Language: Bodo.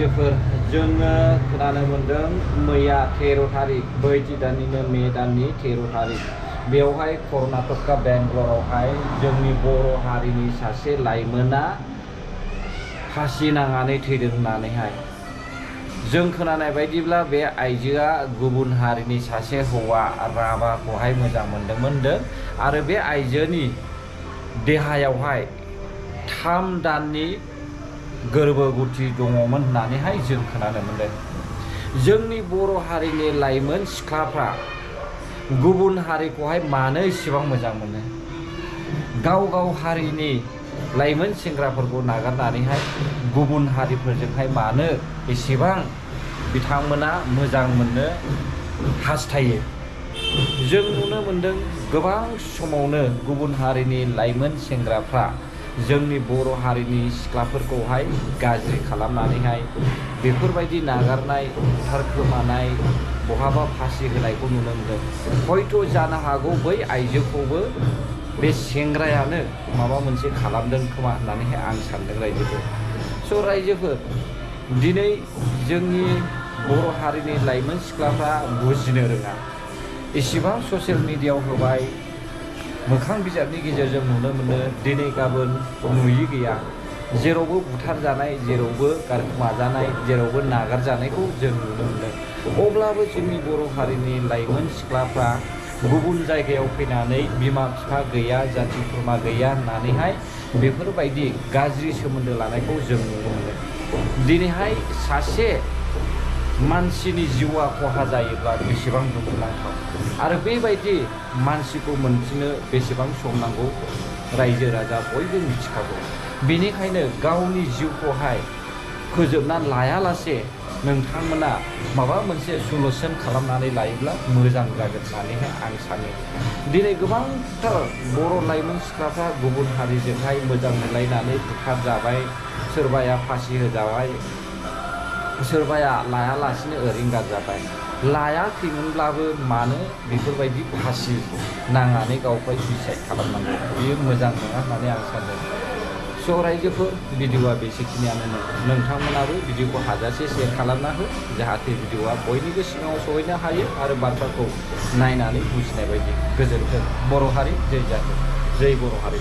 रायजोफोर जोङो खोनानो मोन्दों मैया 13 तारिख बैदि दाननिनो मे दाननि 13 तारिख बेवहाय कर्नाटका बेंगलरावहाय जोंनि बर' हारिनि सासे लाइमोना फासि नांनानै थैदों होननानैहाय जों खोनानाय बायदिब्ला बे आइजोआ गुबुन हारिनि सासे हौवा राभाखौहाय मोजां मोनदोंमोन आरो बे आइजोनि देहायावहाय 3 दाननि गोर्बोगुथि दङमोन होननानैहाय जों खोनानो मोनदों। जोंनि बर' हारिनि लाइमोन सिख्लाफ्रा गुबुन हारिखौहाय मानो इसेबां मोजां मोनो? गाव हारिनि लाइमोन सेंग्राफोरखौ नागारनानैहाय गुबुन हारिफोरजोंहाय मानो एसेबां बिथांमोना मोजां मोननो हास्थायो? जों नुनो मोनदों गोबां समावनो गुबुन हारिनि लाइमोन सेंग्राफ्रा जोंनि बर' हारिनि सिख्लाफोरखौहाय गाज्रि खालामनानैहाय बेफोरबायदि नागारनाय, बुथारखोमानाय, बहाबा फासि होनायखौ नुनो मोनदों। हयथ' जानो हागौ बै आइजोखौबो बे सेंग्रायानो माबा मोनसे खालामदों खोमा होननानैहाय आं सानदों रायजोफोर। स' रायजोफोर दिनै जोंनि बर' हारिनि लाइमोन सिख्लाफ्रा बुजिनो रोङा। इसिबां ससियेल मिडियायाव होबाय, मोखां बिजाबनि गेजेरजों नुनो मोनो, दिनै गाबोन नुयि गैया। जेरावबो बुथारजानाय, जेरावबो गारखोमाजानाय, जेरावबो नागारजानायखौ जों नुनो मोनो। अब्लाबो जोंनि बर' हारिनि लाइमोन सिख्लाफ्रा गुबुन जायगायाव फैनानै बिमा बिफा गैया, जाथि खुरमा गैया होननानैहाय बेफोरबायदि गाज्रि सोमोन्दो लानायखौ जों नुनो मोनो। दिनैहाय सासे मानसिनि जिउआ खहा जायोब्ला बेसेबां दुखुनांथाव आरो बेबायदि मानसिखौ मोनफिननो बेसेबां सम नांगौ रायजो राजा बयबो मिथिखागौ। बेनिखायनो गावनि जिउखौहाय फोजोबनानै लायालासे नोंथांमोना माबा मोनसे सलुसन खालामनानै लायोब्ला मोजां जागोन होननानैहाय आं सानो। दिनै गोबांथार बर' लाइमोन सिख्लाफ्रा गुबुन हारिजोंहाय मोजां मोनलायनानै बुथारजाबाय, सोरबाया फासि होजाबाय, सोरबाया लायालासिनो ओरैनो गारजाबाय। लायाखैमोनब्लाबो मानो बेफोरबायदि फासि नांनानै गावखौहाय सुइसाइड खालामनांगौ? बेयो मोजां नङा होननानै आं सानदों। स' रायजोफोर भिडिअ'आ बेसेखिनियानो। नोंथांमोनाबो भिडिअ'खौ हाजासे शेयार खालामना हो, जाहाथे भिडिअ'आ बयनिबो सिगाङाव सहैनो हायो आरो बाथ्राखौ नायनानै बुजिनाय बायदि। गोजोन्थों। बर' हारि जै जाथों, जै बर' हारि।